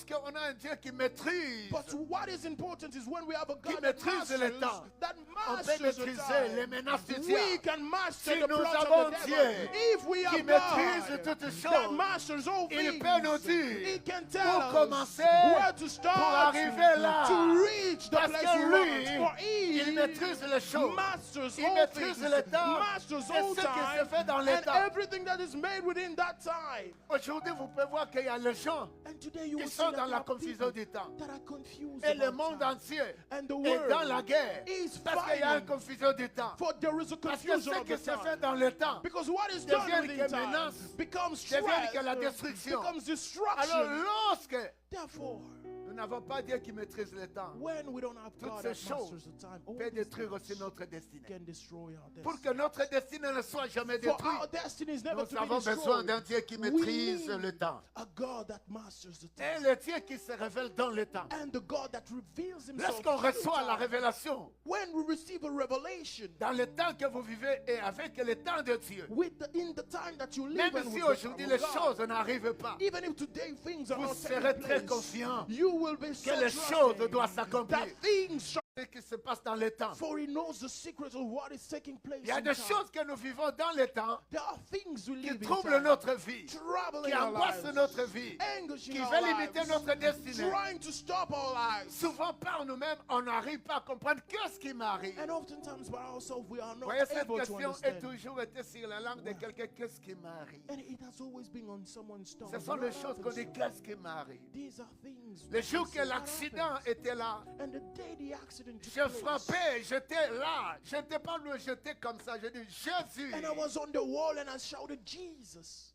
lorsqu'on a un Dieu qui maîtrise, But what is important is when we have a qui God that maîtrise le masters, temps, that on peut masters the maîtriser les time. menaces du We diable. can master Si the nous plot avons of the Dieu devil. If we qui have maîtrise God toutes that choses, masters all il things, peut nous dire He can où tell us commencer where to pour start arriver là. to reach the Parce place que we lui, want. For il He maîtrise les choses. masters Il all maîtrise things, le temps masters et all ce qui se time, fait dans le and temps. everything that is made within that time. Aujourd'hui, vous pouvez voir qu'il y a les gens And today you qui will see sont that dans there la are confusion people du temps. that are confused Et le about monde time. entier And the est dans la world guerre. is Parce qu'il y a une fighting. confusion du temps. For there is a Parce que confusion ce of qui the se fait time. dans le temps Because what is done devient within que time menace, becomes devient que la stress, destruction. becomes Alors destruction. lorsque Therefore, nous n'avons pas Dieu qui maîtrise le temps, when we don't have toutes God ces that masters choses the time, all peut these détruire aussi things notre destinée. can destroy our Pour destiny. que notre destinée ne soit jamais For détruite, our destiny is never nous to be avons besoin destroyed. d'un Dieu qui We maîtrise need le temps. a God that masters the Et time. le Dieu qui se révèle dans le temps. And the God that reveals himself Lorsqu'on through reçoit la time. révélation, When we receive a revelation dans le temps que vous vivez et avec le temps de Dieu, in the time that you live même and si with the aujourd'hui time les of God, choses n'arrivent pas, even if today things are vous not serez taking très place, confiant you will be so que les trusting choses doivent s'accomplir. that things shall, Ce qui se passe dans le temps. for he knows the secret of what is taking place Il y a in des time. choses que nous vivons dans le temps There are things we qui live in troublent time, notre vie, troubling qui our angoissent lives, notre vie, anguishing qui our veulent limiter lives, notre destinée. trying to stop our lives. Souvent par nous-mêmes, on n'arrive pas à comprendre qu'est-ce qui m'arrive. And oftentimes by ourselves we are not Voyez, cette able to question est understand. toujours été sur la langue de quelqu'un, qu'est-ce qui m'arrive? And it has always been on someone's tongue. Ce sont What les choses qu'on happens dit, to me? qu'est-ce qui m'arrive? These are things. Le we jour say, que what l'accident happens? était là, And the day the accident took je place, frappais, j'étais là. Je n'étais pas le jeté comme ça. Je dis Jésus. and I was on the wall and I shouted, Jesus.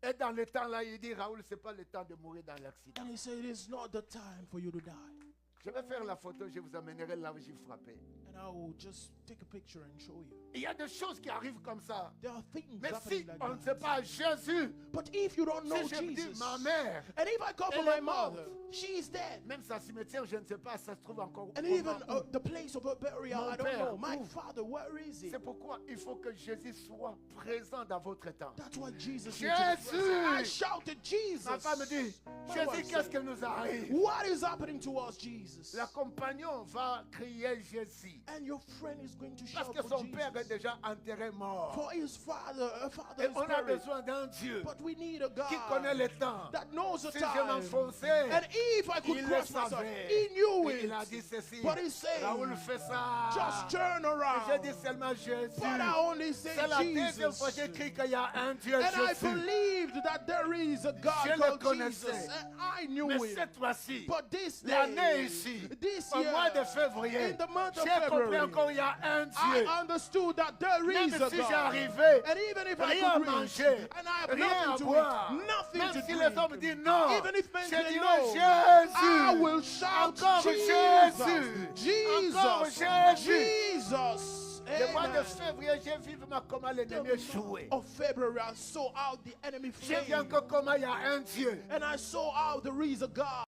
Et dans le temps là, il dit Raoul, ce n'est pas le temps de mourir dans l'accident. And he said, it is not the time for you to die. Je vais faire la photo, je vous amènerai là où j'ai frappé. And I will just take a picture and show you. Il y a des choses qui arrivent comme ça. There are things Mais happening si like on ne that. sait pas Jésus, But if you don't know si je me dis Jesus, ma mère, and if I call for Elle est my mother, morte. she is dead. même sa cimetière, je ne sais pas, ça se trouve encore. And comment, even où. the place of her burial, Mon I don't père, know. My où? father, where is he? C'est pourquoi il faut que Jésus soit présent dans votre temps. That's why Jesus. Jésus! needs to be present. I shouted, Jesus. Ma femme me dit, My Jésus, wife qu'est-ce said, qui nous arrive? what is happening to us, Jesus? La compagnon va crier Jésus. And your friend is going to Parce shout que for son père est Jesus. déjà enterré mort. For his father, her father Et is on a buried. besoin d'un Dieu But we need a God qui connaît le temps. that knows the Si je time. m'enfonçais, And if I could il le cross myself, savait. he knew Et it. il a dit ceci. But he said, Raoul fait ça. just turn Et around. j'ai dit seulement Jésus. But I only say C'est la deuxième fois que Jesus. j'écris qu'il y a un Dieu And I Jésus. believed that there is a God Je le called connaissais. Jesus. And I knew Mais it. cette fois-ci, But this l'année day, ici, this au year, mois de février, in the month of j'ai compris February, encore qu'il y a un Dieu. I understood that there Même is a si God. j'arrivais, And even if I rien à could reach, manger, and I have rien à nothing to boire, eat, nothing même to si drink, les hommes disent non, even if men je say dirais no, Jésus. I will shout Encore Jésus. Encore Jesus, Jésus. Jesus. Le mois de Amen. février, j'ai vu comment l'ennemi est joué. Of February, I saw how the enemy J'ai vu flamed, encore comment il y a un Dieu. and I saw how there is a God.